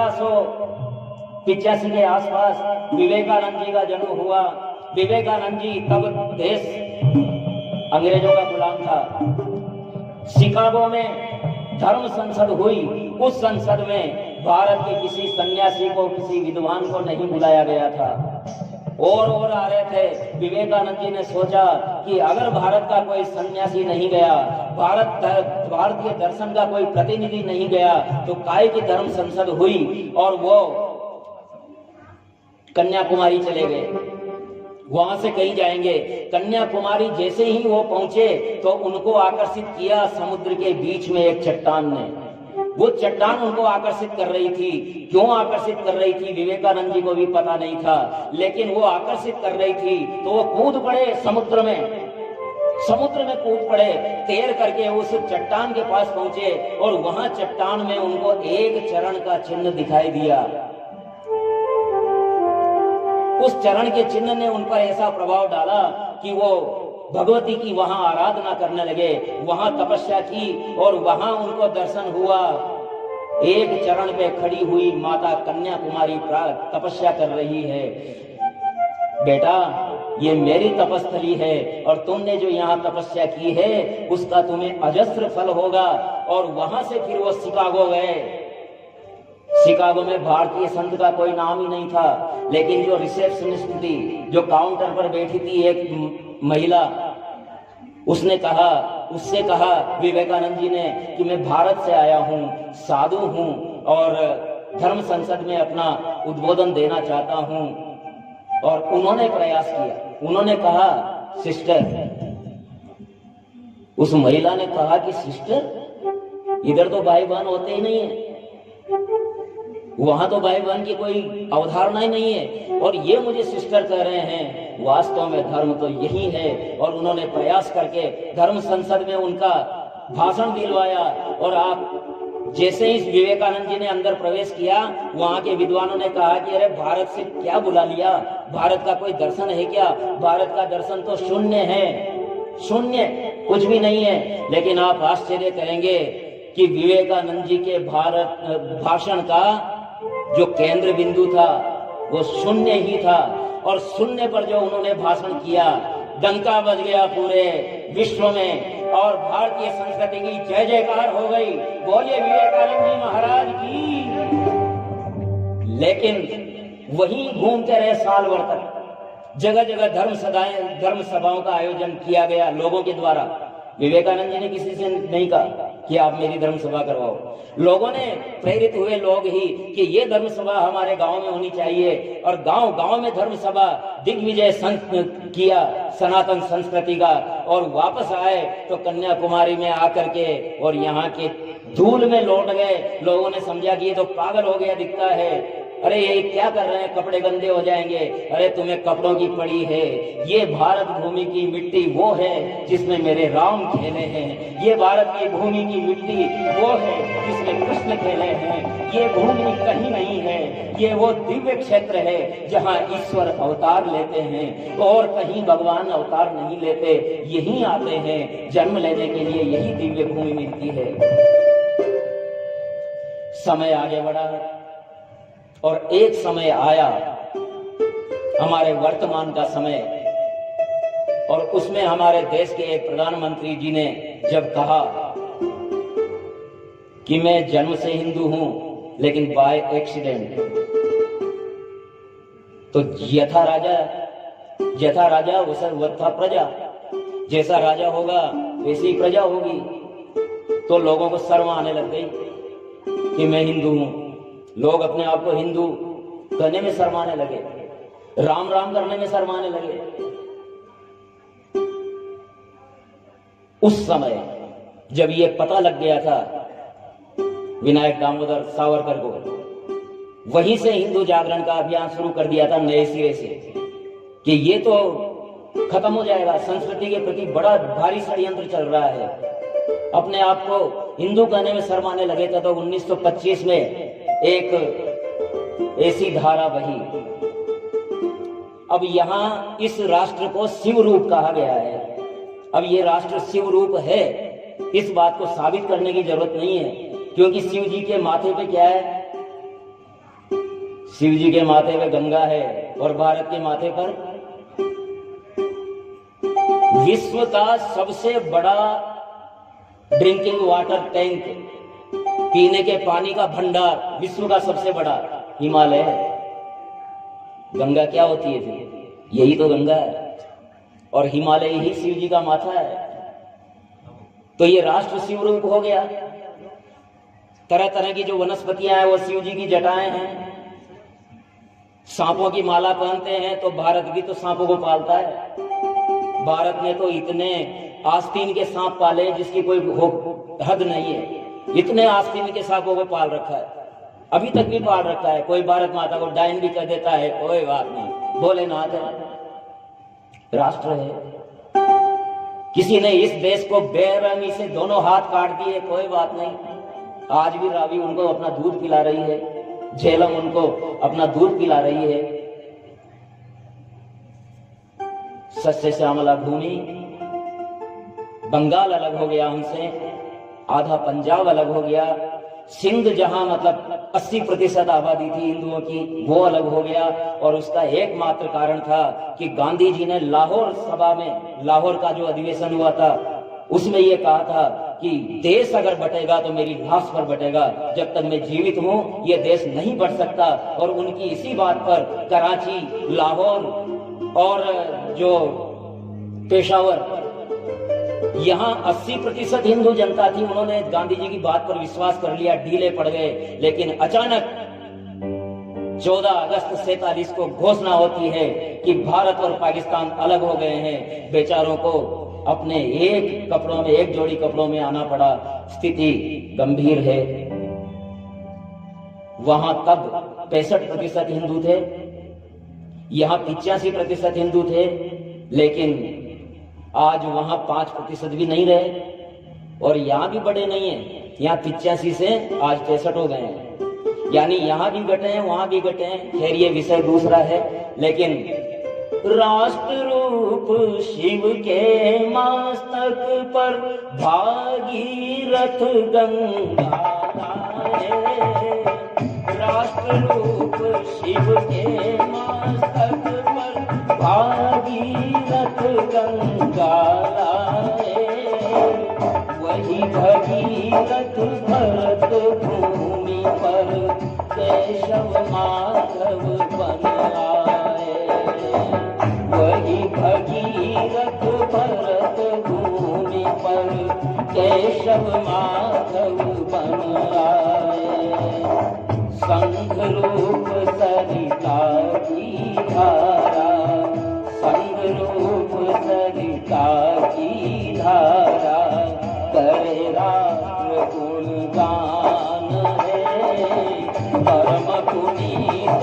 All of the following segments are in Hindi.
1885 के आसपास विवेकानंद जी का जन्म हुआ। विवेकानंद जी तब देश अंग्रेजों का गुलाम था। शिकागो में धर्म संसद हुई। उस संसद में भारत के किसी सन्यासी को, किसी विद्वान को नहीं बुलाया गया था। और आ रहे थे। विवेकानंद जी ने सोचा कि अगर भारत का कोई सन्यासी नहीं गया, भारतीय दर्शन का कोई प्रतिनिधि नहीं गया, तो काय की धर्म संसद हुई। और वो कन्याकुमारी चले गए। वहां से कहीं जाएंगे। कन्याकुमारी जैसे ही वो पहुंचे तो उनको आकर्षित किया समुद्र के बीच में एक चट्टान ने। वो चट्टान उनको आकर्षित कर रही थी। क्यों आकर्षित कर रही थी विवेकानंद जी को भी पता नहीं था, लेकिन वो आकर्षित कर रही थी। तो वो कूद पड़े समुद्र में कूद पड़े। तैर करके उस चट्टान के पास पहुंचे और वहां चट्टान में उनको एक चरण का चिन्ह दिखाई दिया। उस चरण के चिन्ह ने उन पर ऐसा प्रभाव डाला कि वो भगवती की वहां आराधना करने लगे, वहां तपस्या की और वहां उनको दर्शन हुआ। एक चरण पे खड़ी हुई माता कन्याकुमारी तपस्या कर रही है। बेटा, ये मेरी तपस्थली है और तुमने जो यहाँ तपस्या की है उसका तुम्हें अजस्र फल होगा। और वहां से फिर वो शिकागो गए। शिकागो में भारतीय संत का कोई नाम ही नहीं था, लेकिन जो रिसेप्शनिस्ट थी, जो काउंटर पर बैठी थी एक महिला, उससे कहा विवेकानंद जी ने कि मैं भारत से आया हूँ, साधु हूँ और धर्म संसद में अपना उद्बोधन देना चाहता हूँ। और उन्होंने प्रयास किया। उन्होंने कहा सिस्टर, उस महिला ने कहा कि सिस्टर, इधर तो भाई बहन होते ही नहीं है, वहां तो भाई बहन की कोई अवधारणा ही नहीं है, और ये मुझे सिस्टर कह रहे हैं। वास्तव में धर्म तो यही है। और उन्होंने प्रयास करके धर्म संसद में उनका भाषण दिलवाया। और आप जैसे ही विवेकानंद जी ने अंदर प्रवेश किया, वहां के विद्वानों ने कहा कि अरे भारत से क्या बुला लिया, भारत का कोई दर्शन है क्या? भारत का दर्शन तो शून्य है, शून्य, कुछ भी नहीं है। लेकिन आप आश्चर्य करेंगे कि विवेकानंद जी के भारत भाषण का जो केंद्र बिंदु था वो शून्य ही था। और शून्य पर जो उन्होंने भाषण किया, डंका बज गया पूरे विश्व में और भारतीय संस्कृति की जय जयकार हो गई। बोलिए विवेकानंद जी महाराज की। लेकिन वहीं घूमते रहे साल भर तक। जगह जगह धर्म सभाओं का आयोजन किया गया लोगों के द्वारा। विवेकानंद जी ने किसी से नहीं कहा कि आप मेरी धर्म सभा करवाओ। लोगों ने, प्रेरित हुए लोग ही कि ये धर्म सभा हमारे गांव में होनी चाहिए। और गांव गांव में धर्म सभा दिग्विजय किया सनातन संस्कृति का। और वापस आए तो कन्याकुमारी में आकर के और यहाँ के धूल में लौट गए। लोगों ने समझा कि ये तो पागल हो गया दिखता है। अरे ये क्या कर रहे हैं, कपड़े गंदे हो जाएंगे। अरे तुम्हें कपड़ों की पड़ी है। ये भारत भूमि की मिट्टी वो है जिसमें मेरे राम खेले हैं। ये भारत की भूमि की मिट्टी वो है जिसमें कृष्ण खेले हैं। ये भूमि कहीं नहीं है, ये वो दिव्य क्षेत्र है जहाँ ईश्वर अवतार लेते हैं और कहीं भगवान अवतार नहीं लेते, यहीं आते हैं जन्म लेने के लिए। यही दिव्य भूमि मिलती है। समय आगे बढ़ा है और एक समय आया, हमारे वर्तमान का समय, और उसमें हमारे देश के एक प्रधानमंत्री जी ने जब कहा कि मैं जन्म से हिंदू हूं लेकिन बाय एक्सीडेंट, तो यथा राजा वथा प्रजा, जैसा राजा होगा वैसी प्रजा होगी। तो लोगों को शर्म आने लग गई कि मैं हिंदू हूं। लोग अपने आप को हिंदू कहने में शर्माने लगे, राम राम करने में शर्माने लगे। उस समय जब ये पता लग गया था विनायक दामोदर सावरकर को, वहीं से हिंदू जागरण का अभियान शुरू कर दिया था नए सिरे से कि ये तो खत्म हो जाएगा। संस्कृति के प्रति बड़ा भारी षड्यंत्र चल रहा है। अपने आप को हिंदू कहने में शर्माने लगे थे। तो 1925 में एक ऐसी धारा बही। अब यहाँ इस राष्ट्र को शिव रूप कहा गया है। अब ये राष्ट्र शिव रूप है, इस बात को साबित करने की जरूरत नहीं है, क्योंकि शिव जी के माथे पे क्या है? शिव जी के माथे पे गंगा है और भारत के माथे पर विश्व का सबसे बड़ा ड्रिंकिंग वाटर टैंक, पीने के पानी का भंडार विश्व का सबसे बड़ा हिमालय है। गंगा क्या होती है फिर? यही तो गंगा है और हिमालय ही शिव जी का माथा है। तो ये राष्ट्र शिव रूप हो गया। तरह तरह की जो वनस्पतियां हैं वो शिव जी की जटाएं हैं। सांपों की माला पहनते हैं तो भारत भी तो सांपों को पालता है। भारत ने तो इतने आस्तीन के सांप पाले जिसकी कोई हद नहीं है। इतने आस्तीन के सांपों को पाल रखा है, अभी तक भी पाल रखा है। कोई भारत माता को डायन भी कर देता है, कोई बात नहीं, भोलेनाथ है, राष्ट्र है। किसी ने इस देश को बेरहमी से दोनों हाथ काट दिए, कोई बात नहीं। आज भी रावी उनको अपना दूध पिला रही है, झेलम उनको अपना दूध पिला रही है। सस्य श्यामला भूमि, बंगाल अलग हो गया हमसे, आधा पंजाब अलग हो गया। सिंध जहां मतलब 80% आबादी थी हिंदुओं की, वो अलग हो गया। और उसका एकमात्र कारण था कि गांधी जी ने लाहौर सभा में, लाहौर का जो अधिवेशन हुआ था, उसमें ये कहा था कि देश अगर बटेगा तो मेरी लाश पर बटेगा, जब तक मैं जीवित हूं ये देश नहीं बढ़ सकता। और उनकी इसी बात पर कराची, लाहौर और जो पेशावर, यहाँ 80% हिंदू जनता थी। उन्होंने गांधी जी की बात पर विश्वास कर लिया, ढीले पड़ गए। लेकिन अचानक 14 अगस्त 47 को घोषणा होती है कि भारत और पाकिस्तान अलग हो गए हैं। बेचारों को अपने एक कपड़ों में, एक जोड़ी कपड़ों में आना पड़ा। स्थिति गंभीर है। वहां तब 65% हिंदू थे, यहाँ 85% हिंदू थे। लेकिन आज वहां 5% भी नहीं रहे और यहाँ भी बड़े नहीं है। यहाँ 85 से आज 65 हो गए हैं, यानी यहाँ भी घटे हैं, वहां भी घटे हैं। खैर ये विषय दूसरा है। लेकिन राष्ट्र रूप शिव के मस्तक पर भागीरथ गंगा है। राष्ट्र रूप शिव के मस्तक पर भागीरथ गंगा है। वही भगीरथ भरत भूमि पर केशव माधव बन आए। वही भगीरथ भरत भूमि पर केशव माधव बन आए। संघ रूप सरिता की धारा, संघ रूप सरिता की धारा, करे राष्ट्र गुणगान है। परम पुनीत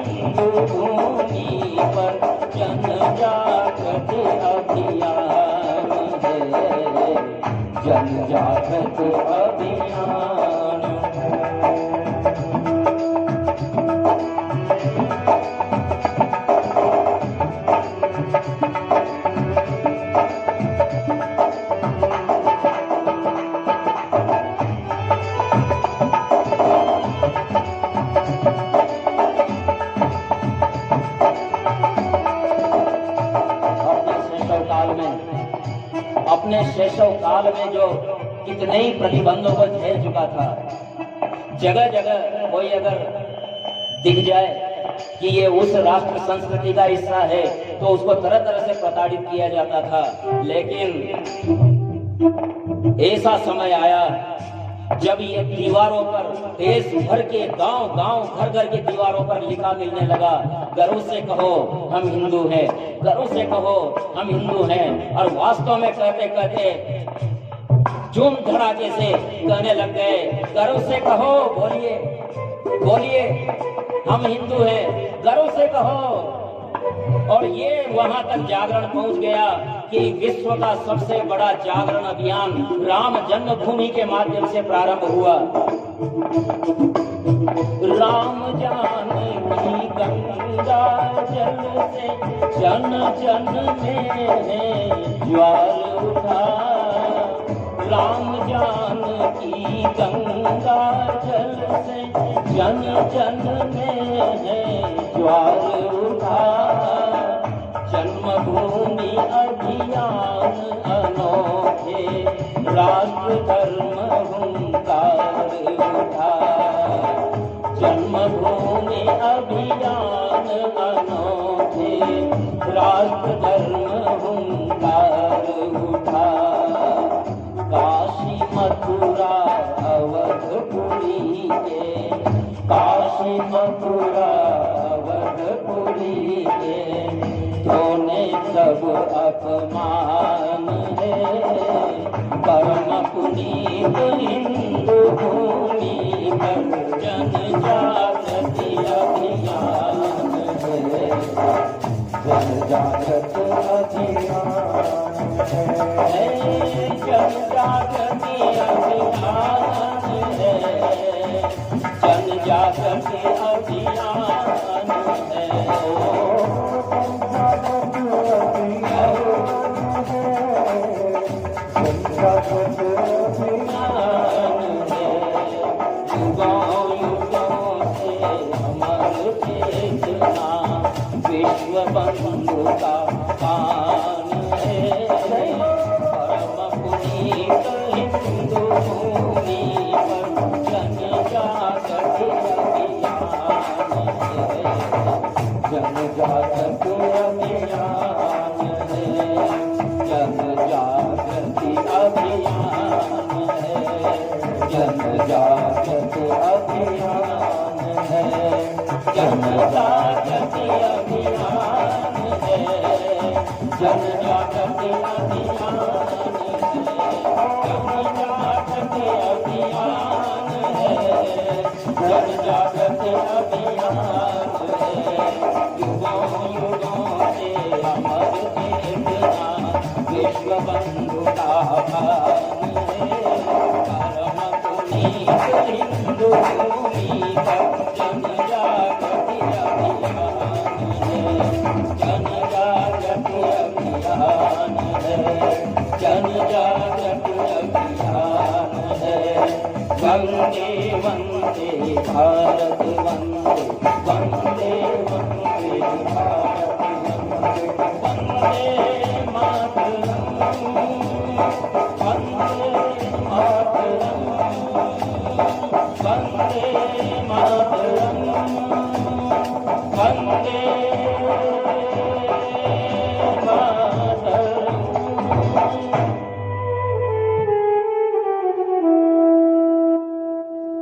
हिंदू भूमि पर जन जागृत अभियान है। जन जागृत अभियान। अपने शैशव काल में जो कितने ही प्रतिबंधों को झेल चुका था, जगह जगह कोई अगर दिख जाए कि ये उस राष्ट्र संस्कृति का हिस्सा है तो उसको तरह तरह से प्रताड़ित किया जाता था। लेकिन ऐसा समय आया जब ये दीवारों पर, देश भर के गांव गांव, घर घर के दीवारों पर लिखा मिलने लगा, गर्व से कहो हम हिंदू हैं, गर्व से कहो हम हिंदू हैं। और वास्तव में कहते कहते झूम धड़ाके से कहने लग गए, गर्व से कहो, बोलिए बोलिए हम हिंदू हैं, गर्व से कहो। और ये वहां तक जागरण पहुंच गया कि विश्व का सबसे बड़ा जागरण अभियान राम जन्मभूमि के माध्यम से प्रारंभ हुआ। राम जानकी गंगा जल से जन जन में ज्वार उठा। राम जानकी गंगा जल से जन जन में है ज्वार उठा, जन्मभूमि अभियान अनोखे, राष्ट्र धर्म हुंकार उठा। जन्मभूमि अभियान अनोखे, राष्ट्र धर्म हुंकार उठा। काशी मथुरा अवधपुरी के, काशी मथुरा अवधपुरी के, तोने सब अपमान है। परम पुनीत हिंदू भूमि पर जनजागृति अभियान है। जनजागृति अभियान है, जनजागृति अभियान है, जनजागृति अभियान विश्व बंधु का पान है। परम पुनीत हिंदू भूमि पर जनजागृति अभियान है। जनजागृति अभियान है, जनजागृति अभियान है, जनजागृति अभियान है, जनजागृति अभियान है, जनजागृति अभियान है, जनजागृति अभियान है। युगों युगों से अमर चेतना विश्व बंधु का पान है। परम पुनीत हिंदू भूमि पर जनजागृति अभियान है, जनजागृति अभियान है, जनजागृति अभियान है। वंदे वंदे भारत वंदे, वंदे वंदे भारत वंदे, वंदे मातरम, वंदे मातरम, वंदे मातरम, वंदे मातरम।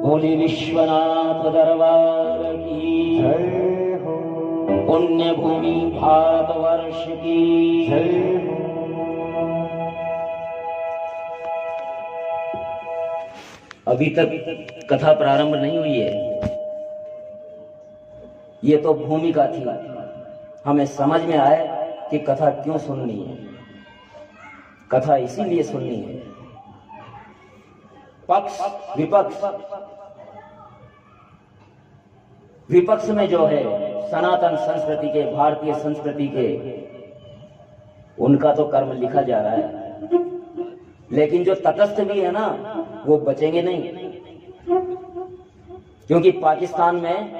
बोले विश्वनाथ दरबार की जय हो, पुण्य भूमि भारतवर्ष की जय हो। अभी तक कथा प्रारंभ नहीं हुई है, ये तो भूमिका थी। हमें समझ में आए कि कथा क्यों सुननी है। कथा इसीलिए सुननी है, पक्ष विपक्ष, विपक्ष में जो है सनातन संस्कृति के, भारतीय संस्कृति के, उनका तो कर्म लिखा जा रहा है, लेकिन जो तटस्थ भी है ना, वो बचेंगे नहीं। क्योंकि पाकिस्तान में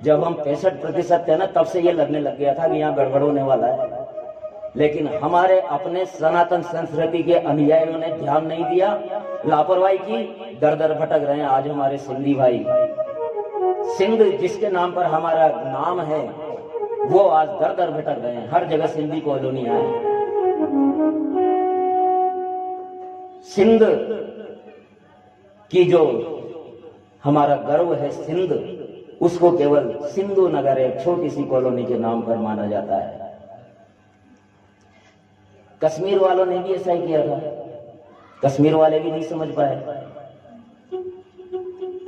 जब हम 65% थे ना, तब से ये लगने लग गया था कि यहाँ गड़बड़ होने वाला है। लेकिन हमारे अपने सनातन संस्कृति के अनुयायियों ने ध्यान नहीं दिया, लापरवाही की, दर दर भटक रहे हैं आज हमारे सिंधी भाई। सिंध जिसके नाम पर हमारा नाम है, वो आज दर दर भटक रहे हैं। हर जगह सिंधी कॉलोनियां हैं। सिंध की जो हमारा गर्व है, सिंध, उसको केवल सिंधु नगर, एक छोटी सी कॉलोनी के नाम पर माना जाता है। कश्मीर वालों ने भी ऐसा ही किया था, कश्मीर वाले भी नहीं समझ पाए।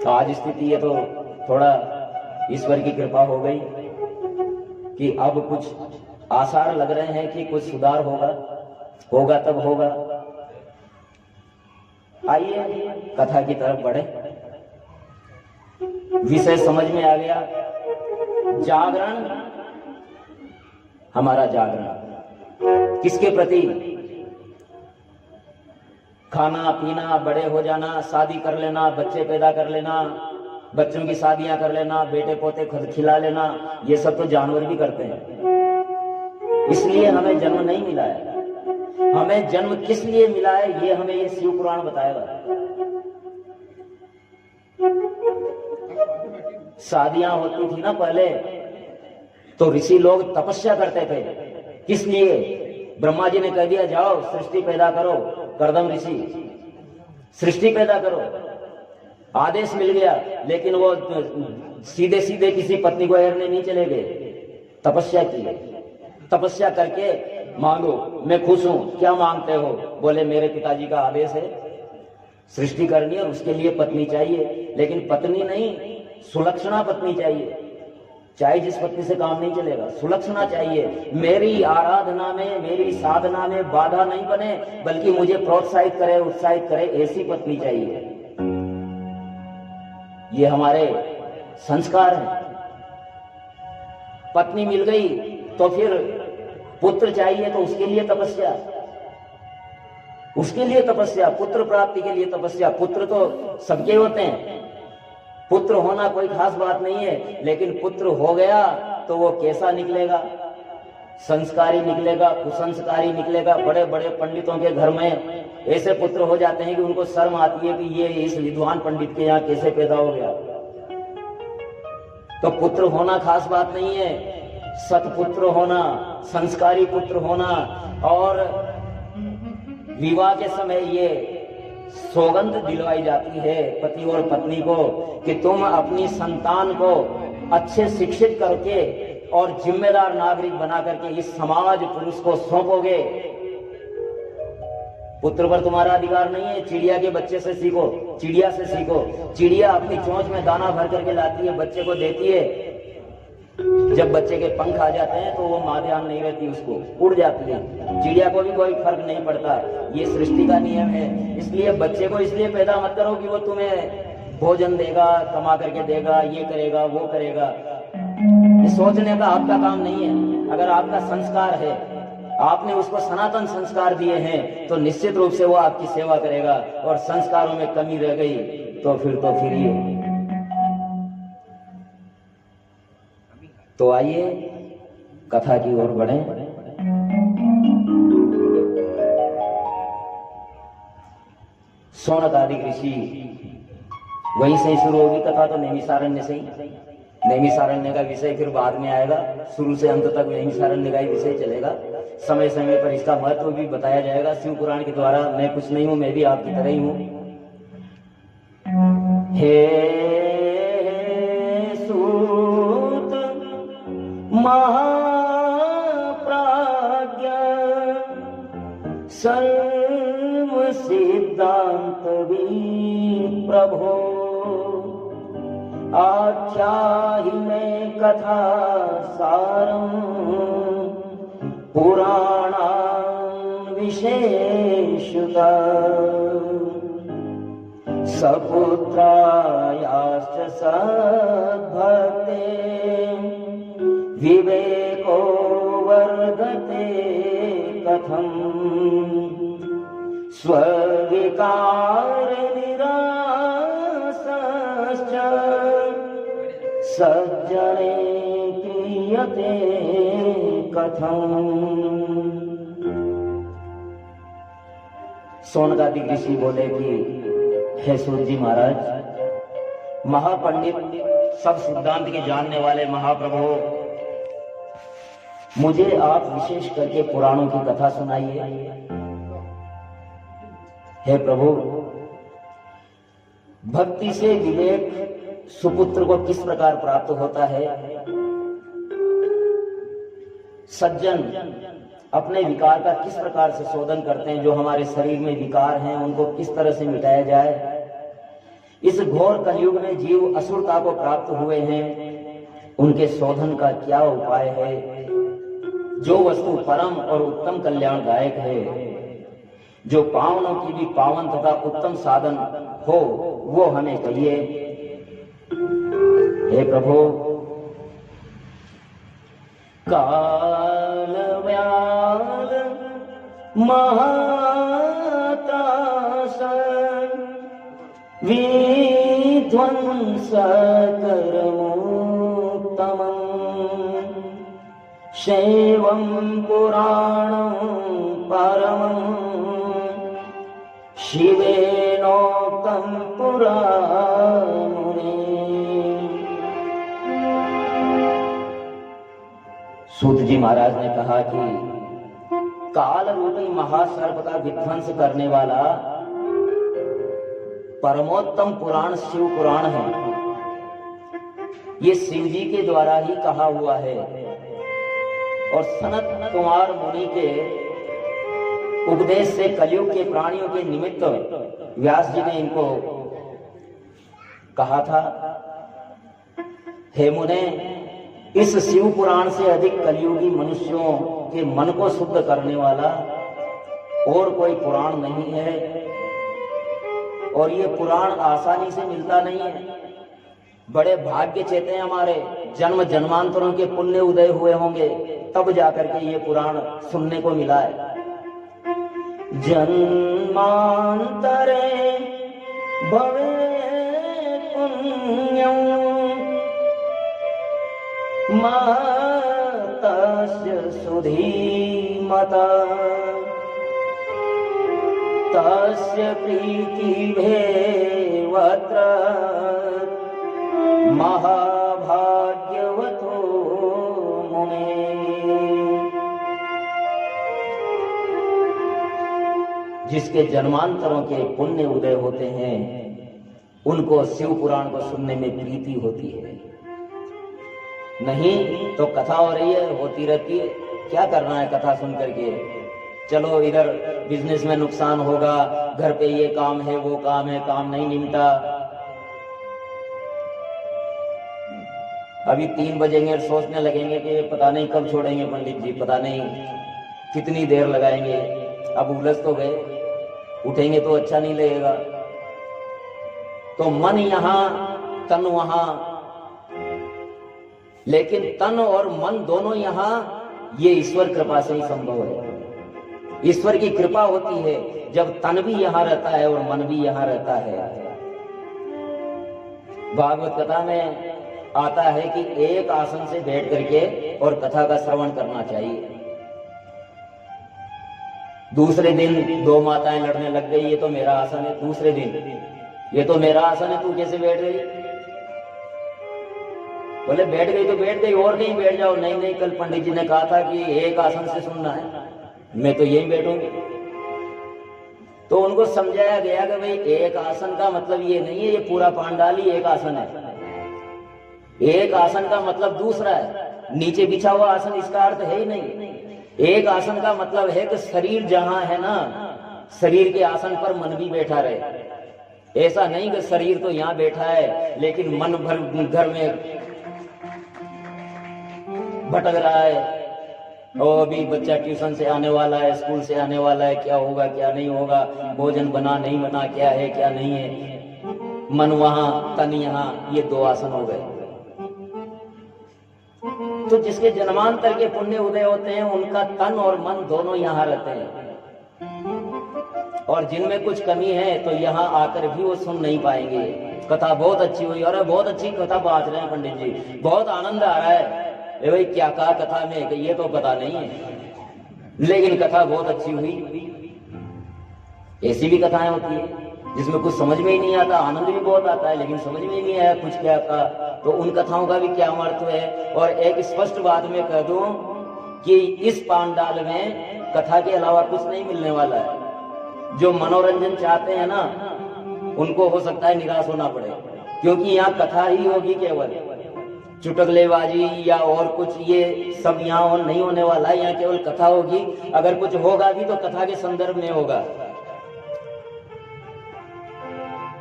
तो आज स्थिति ये तो थोड़ा ईश्वर की कृपा हो गई कि अब कुछ आसार लग रहे हैं कि कुछ सुधार होगा तब होगा। आइए कथा की तरफ बढ़े। विषय समझ में आ गया। जागरण, हमारा जागरण किसके प्रति? खाना पीना, बड़े हो जाना, शादी कर लेना, बच्चे पैदा कर लेना, बच्चों की शादियां कर लेना, बेटे पोते खुद खिला लेना, ये सब तो जानवर भी करते हैं। इसलिए हमें जन्म नहीं मिला है। हमें जन्म किस लिए मिला है ये हमें ये शिव पुराण बताएगा। शादियां होती थी ना पहले, तो ऋषि लोग तपस्या करते थे। किस लिए? ब्रह्मा जी ने कह दिया जाओ सृष्टि पैदा करो, करदम ऋषि सृष्टि पैदा करो, आदेश मिल गया। लेकिन वो सीधे सीधे किसी पत्नी को हेरने नहीं चले गए, तपस्या की। तपस्या करके मांगो, मैं खुश हूं, क्या मांगते हो? बोले मेरे पिताजी का आदेश है सृष्टि करनी है और उसके लिए पत्नी चाहिए। लेकिन पत्नी नहीं, सुलक्षणा पत्नी चाहिए। चाहे जिस पत्नी से काम नहीं चलेगा, सुलक्षणा चाहिए। मेरी आराधना में, मेरी साधना में बाधा नहीं बने, बल्कि मुझे प्रोत्साहित करे, उत्साहित करे, ऐसी पत्नी चाहिए। ये हमारे संस्कार हैं। पत्नी मिल गई तो फिर पुत्र चाहिए, तो उसके लिए तपस्या, उसके लिए तपस्या, पुत्र प्राप्ति के लिए तपस्या। पुत्र तो सबके होते हैं, पुत्र होना कोई खास बात नहीं है, लेकिन पुत्र हो गया तो वो कैसा निकलेगा? संस्कारी निकलेगा, कुसंस्कारी निकलेगा। बड़े बड़े पंडितों के घर में ऐसे पुत्र हो जाते हैं कि उनको शर्म आती है कि ये इस विद्वान पंडित के यहाँ कैसे पैदा हो गया। तो पुत्र होना खास बात नहीं है, सत्पुत्र होना, संस्कारी पुत्र होना। और विवाह के समय ये सौगंध दिलवाई जाती है पति और पत्नी को कि तुम अपनी संतान को अच्छे शिक्षित करके और जिम्मेदार नागरिक बना करके इस समाज पुरुष को सौंपोगे। पुत्र पर तुम्हारा अधिकार नहीं है। चिड़िया के बच्चे से सीखो, चिड़िया से सीखो। चिड़िया अपनी चोंच में दाना भर करके लाती है, बच्चे को देती है। जब बच्चे के पंख आ जाते हैं तो वो मां ध्यान नहीं रहती, उसको उड़ जाती है। चिड़िया को भी कोई फर्क नहीं पड़ता। ये सृष्टि का नियम है। इसलिए बच्चे को इसलिए पैदा मत करो कि वो तुम्हें भोजन देगा, कमा करके देगा, ये करेगा, वो करेगा। ये सोचने का आपका काम नहीं है। अगर आपका संस्कार है, आपने उसको सनातन संस्कार दिए हैं, तो निश्चित रूप से वो आपकी सेवा करेगा। और संस्कारों में कमी रह गई तो फिर ये। तो आइए कथा की ओर बढ़ें। शौनक आदि ऋषि, वहीं से ही शुरू होगी कथा। तो नैमिषारण्य से ही, नैमिषारण्य का विषय फिर बाद में आएगा। शुरू से अंत तक नैमिषारण्य का ही विषय चलेगा। समय समय पर इसका महत्व भी बताया जाएगा शिव पुराण के द्वारा। मैं कुछ नहीं हूं, मैं भी आपकी तरह ही हूं। हे सूत महाप्राज्ञ सर्व सिद्धांत प्रभो, आख्याहि में कथा सारम पुराणां विशेषतः, सपुत्रायाश्च सद्भक्ते विवेको वर्धते कथम्, स्वविकार निरासश्च सज्जने क्रियते कथम्। शौनकादि ऋषि बोले कि हे सूत जी महाराज, महापंडित, सब सिद्धांत के जानने वाले महाप्रभु, मुझे आप विशेष करके पुराणों की कथा सुनाइए। हे प्रभु, भक्ति से विवेक सुपुत्र को किस प्रकार प्राप्त होता है, सज्जन अपने विकार का किस प्रकार से शोधन करते हैं, जो हमारे शरीर में विकार हैं उनको किस तरह से मिटाया जाए। इस घोर कलयुग में जीव असुरता को प्राप्त हुए हैं, उनके शोधन का क्या उपाय है। जो वस्तु परम और उत्तम कल्याणदायक है, जो पावनों की भी पावन तथा उत्तम साधन हो, वो हमें कहिए। हे प्रभु, काल व्याल महात्रास विध्वंस सकर्मोत्तमम् शैवं पुराणं परमं शिवेनोक्तं पुरा मुने। सूत जी महाराज ने कहा कि काल रूपी महासर्प का विध्वंस करने वाला परमोत्तम पुराण शिव पुराण है। ये शिव जी के द्वारा ही कहा हुआ है और सनत कुमार मुनि के उपदेश से कलयुग के प्राणियों के निमित्त व्यास जी ने इनको कहा था, हे मुने, इस शिव पुराण से अधिक कलयुगी मनुष्यों के मन को शुद्ध करने वाला और कोई पुराण नहीं है। और ये पुराण आसानी से मिलता नहीं है। बड़े भाग्य चेते हैं हमारे, जन्म जन्मांतरों के पुण्य उदय हुए होंगे तब जाकर के ये पुराण सुनने को मिला है। जन्मांतरे भवे पुण्यं मातस्य सुधीमता तस्य प्रीतिभेवत्र महाभाग्यवतो मुने। जिसके जन्मांतरों के पुण्य उदय होते हैं उनको शिव पुराण को सुनने में प्रीति होती है। नहीं तो कथा हो रही है, होती रहती है, क्या करना है कथा सुन करके। चलो इधर बिजनेस में नुकसान होगा, घर पे ये काम है वो काम है, काम नहीं निमटा। अभी 3 बजेंगे और सोचने लगेंगे कि पता नहीं कब छोड़ेंगे पंडित जी, पता नहीं कितनी देर लगाएंगे। अब उलझ तो गए, उठेंगे तो अच्छा नहीं लगेगा। तो मन यहाँ तन वहां, लेकिन तन और मन दोनों यहाँ, ये ईश्वर कृपा से ही संभव है। ईश्वर की कृपा होती है जब तन भी यहाँ रहता है और मन भी यहाँ रहता है। भागवत कथा में आता है कि एक आसन से बैठ करके और कथा का श्रवण करना चाहिए। दूसरे दिन 2 माताएं लड़ने लग गई, ये तो मेरा आसन है। दूसरे दिन ये तो मेरा आसन है, तू कैसे बैठ गई? बोले बैठ गई तो बैठ गई, और कहीं बैठ जाओ। नहीं नहीं, कल पंडित जी ने कहा था कि एक आसन से सुनना है, मैं तो यही बैठूंगी। तो उनको समझाया गया कि भाई एक आसन का मतलब ये नहीं है ये पूरा पांडाल ही एक आसन है। एक आसन का मतलब दूसरा है, नीचे बिछा हुआ आसन इसका अर्थ है ही नहीं। एक आसन का मतलब है कि शरीर जहां है ना, शरीर के आसन पर मन भी बैठा रहे। ऐसा नहीं कि शरीर तो यहाँ बैठा है लेकिन मन भर घर में भटक रहा है। और अभी बच्चा ट्यूशन से आने वाला है, स्कूल से आने वाला है, क्या होगा क्या नहीं होगा, भोजन बना नहीं बना, क्या है क्या नहीं है। मन वहां तन यहाँ, ये 2 आसन हो गए। तो जिसके जन्मांतर के पुण्य उदय होते हैं उनका तन और मन दोनों यहाँ रहते हैं। और जिनमें कुछ कमी है तो यहाँ आकर भी वो सुन नहीं पाएंगे। कथा बहुत अच्छी हुई, और बहुत अच्छी कथा बात रहे हैं पंडित जी, बहुत आनंद आ रहा है। भाई क्या कहा कथा में, कि ये तो पता नहीं है, लेकिन कथा बहुत अच्छी हुई। ऐसी भी कथाएं होती है जिसमें कुछ समझ में ही नहीं आता, आनंद भी बहुत आता है लेकिन समझ में ही नहीं आया कुछ क्या कहा। तो उन कथाओं का भी क्या महत्व है। और एक स्पष्ट बात में कह दूं कि इस पांडाल में कथा के अलावा कुछ नहीं मिलने वाला है। जो मनोरंजन चाहते हैं ना, उनको हो सकता है निराश होना पड़े, क्योंकि यहाँ कथा ही होगी केवल। चुटकलेबाजी या और कुछ ये सब यहाँ और नहीं होने वाला है। यहाँ केवल कथा होगी। अगर कुछ होगा भी तो कथा के संदर्भ में होगा,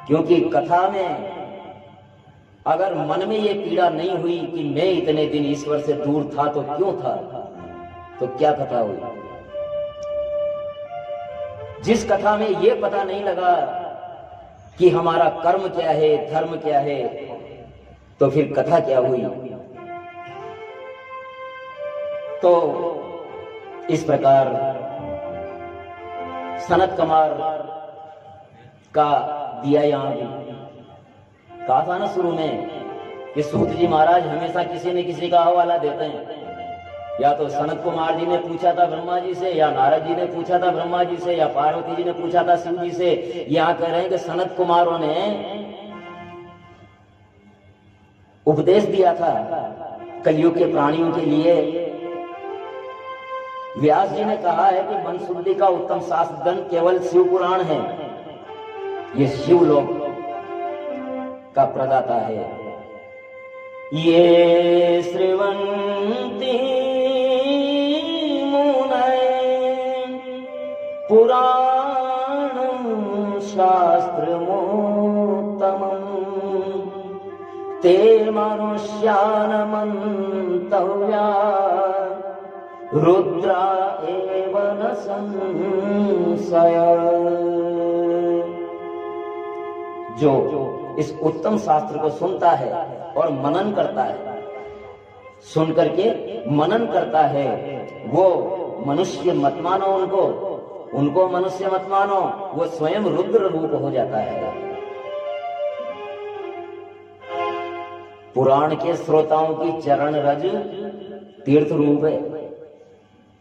क्योंकि कथा में अगर मन में ये पीड़ा नहीं हुई कि मैं इतने दिन ईश्वर से दूर था तो क्यों था, तो क्या कथा हुई। जिस कथा में ये पता नहीं लगा कि हमारा कर्म क्या है, धर्म क्या है, तो फिर कथा क्या हुई। तो इस प्रकार सनत कुमार का दिया यहां भी कहा था ना शुरू में कि सूत जी महाराज हमेशा किसी न किसी का हवाला देते हैं। या तो सनत कुमार जी ने पूछा था ब्रह्मा जी से, या नारद जी ने पूछा था ब्रह्मा जी से, या पार्वती जी ने पूछा था शिव जी से। यहाँ कह रहे हैं कि सनत कुमारों ने उपदेश दिया था कलयुग के प्राणियों के लिए। व्यास जी ने कहा है कि मन शुद्धि का उत्तम शास्त्र ग्रंथ केवल शिव पुराण है। ये शिवलोक का प्रदाता है। ये श्रवन्ति मुनय पुराणं शास्त्रमोत्तमं ते मनुष्यानमन्तव्या रुद्रा एव न संशय। जो इस उत्तम शास्त्र को सुनता है और मनन करता है, सुन करके मनन करता है, वो मनुष्य मत मानो, उनको मनुष्य मत मानो, वो स्वयं रुद्र रूप हो जाता है। पुराण के श्रोताओं की चरण रज तीर्थ रूप है।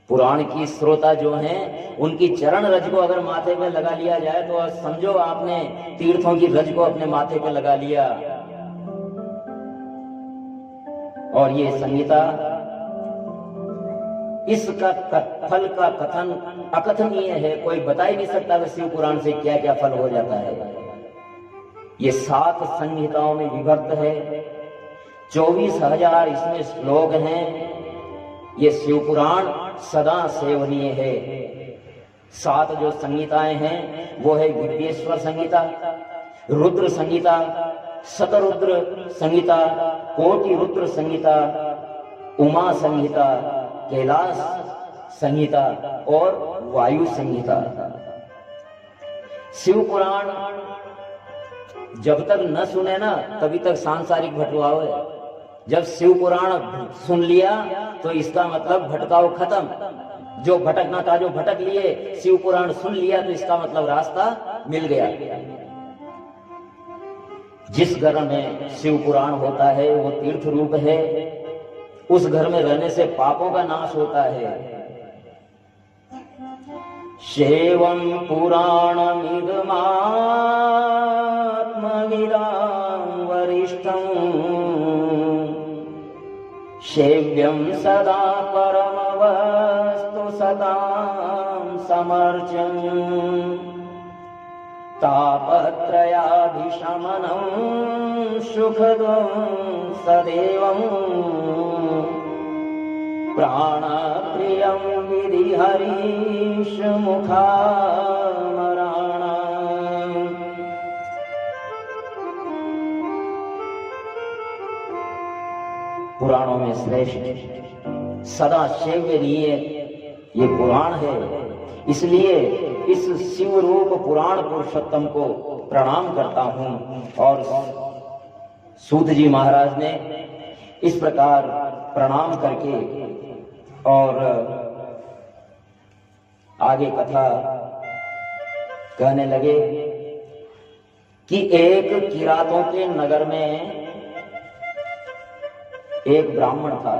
पुराण की श्रोता जो हैं, उनकी चरण रज को अगर माथे पे लगा लिया जाए तो समझो आपने तीर्थों की रज को अपने माथे पे लगा लिया। और ये संहिता, इसका फल का कथन अकथनीय है, कोई बता ही नहीं सकता कि शिव पुराण से क्या क्या फल हो जाता है। ये 7 संहिताओं में विभक्त है, 24,000 इसमें श्लोक हैं। ये शिव पुराण सदा सेवनीय है। 7 जो संहिताएं हैं वो है विद्येश्वर संहिता, रुद्र संहिता, शतरुद्र संहिता, कोटि रुद्र संहिता, उमा संहिता, कैलाश संहिता और वायु संहिता। शिव पुराण जब तक न सुने ना तभी तक सांसारिक भटकाव है। जब शिव पुराण सुन लिया तो इसका मतलब भटकाव खत्म। जो भटकना था जो भटक लिए, शिव पुराण सुन लिया तो इसका मतलब रास्ता मिल गया। जिस घर में शिव पुराण होता है वो तीर्थ रूप है। उस घर में रहने से पापों का नाश होता है। शेवं पुराणमिदमात्मविदां वरिष्ठं सेव्यं सदा परमवस्तु सतां समर्चम् तापत्रयाभिशमनं सुखदं सदैवं प्राणप्रियं विधि हरीश मुखामराणा। पुराणों में श्रेष्ठ सदा सेव्यनीय ये पुराण है। इसलिए इस शिव रूप पुराण पुरुषोत्तम को प्रणाम करता हूं। और सूत जी महाराज ने इस प्रकार प्रणाम करके और आगे कथा कहने लगे कि एक किरातों के नगर में एक ब्राह्मण था।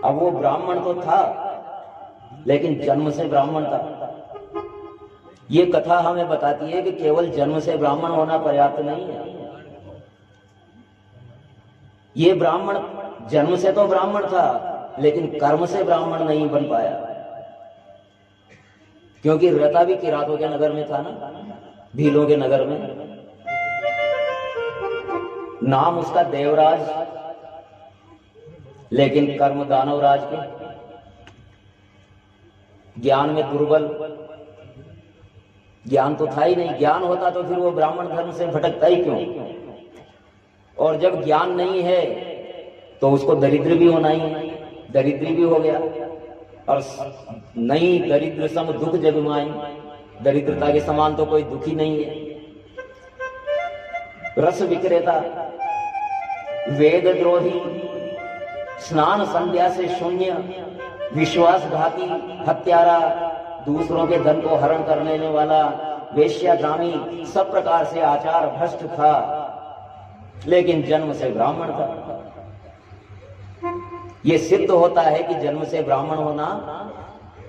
अब वो ब्राह्मण तो था लेकिन जन्म से ब्राह्मण था। ये कथा हमें बताती है कि केवल जन्म से ब्राह्मण होना पर्याप्त नहीं है। ये ब्राह्मण जन्म से तो ब्राह्मण था लेकिन कर्म से ब्राह्मण नहीं बन पाया, क्योंकि रहता भी किरातों के नगर में था ना, भीलों के नगर में। नाम उसका देवराज, लेकिन कर्म दानवराज के। ज्ञान में दुर्बल, ज्ञान तो था ही नहीं। ज्ञान होता तो फिर वो ब्राह्मण धर्म से भटकता ही क्यों। और जब ज्ञान नहीं है तो उसको दरिद्र भी होना ही है, दरिद्री भी हो गया। और नहीं दरिद्र सम दुख जगमाई, दरिद्रता के समान तो कोई दुखी नहीं है। रस विक्रेता, वेद द्रोही, स्नान संध्या से शून्य, विश्वासघाती, हत्यारा, दूसरों के धन को हरण करने वाला, वेश्यागामी, सब प्रकार से आचार भ्रष्ट था। लेकिन जन्म से ब्राह्मण था। ये सिद्ध होता है कि जन्म से ब्राह्मण होना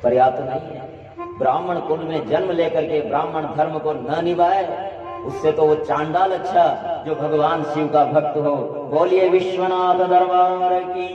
पर्याप्त नहीं है। ब्राह्मण कुल में जन्म लेकर के ब्राह्मण धर्म को न निभाए, उससे तो वो चांडाल अच्छा जो भगवान शिव का भक्त हो। बोलिए विश्वनाथ दरबार की।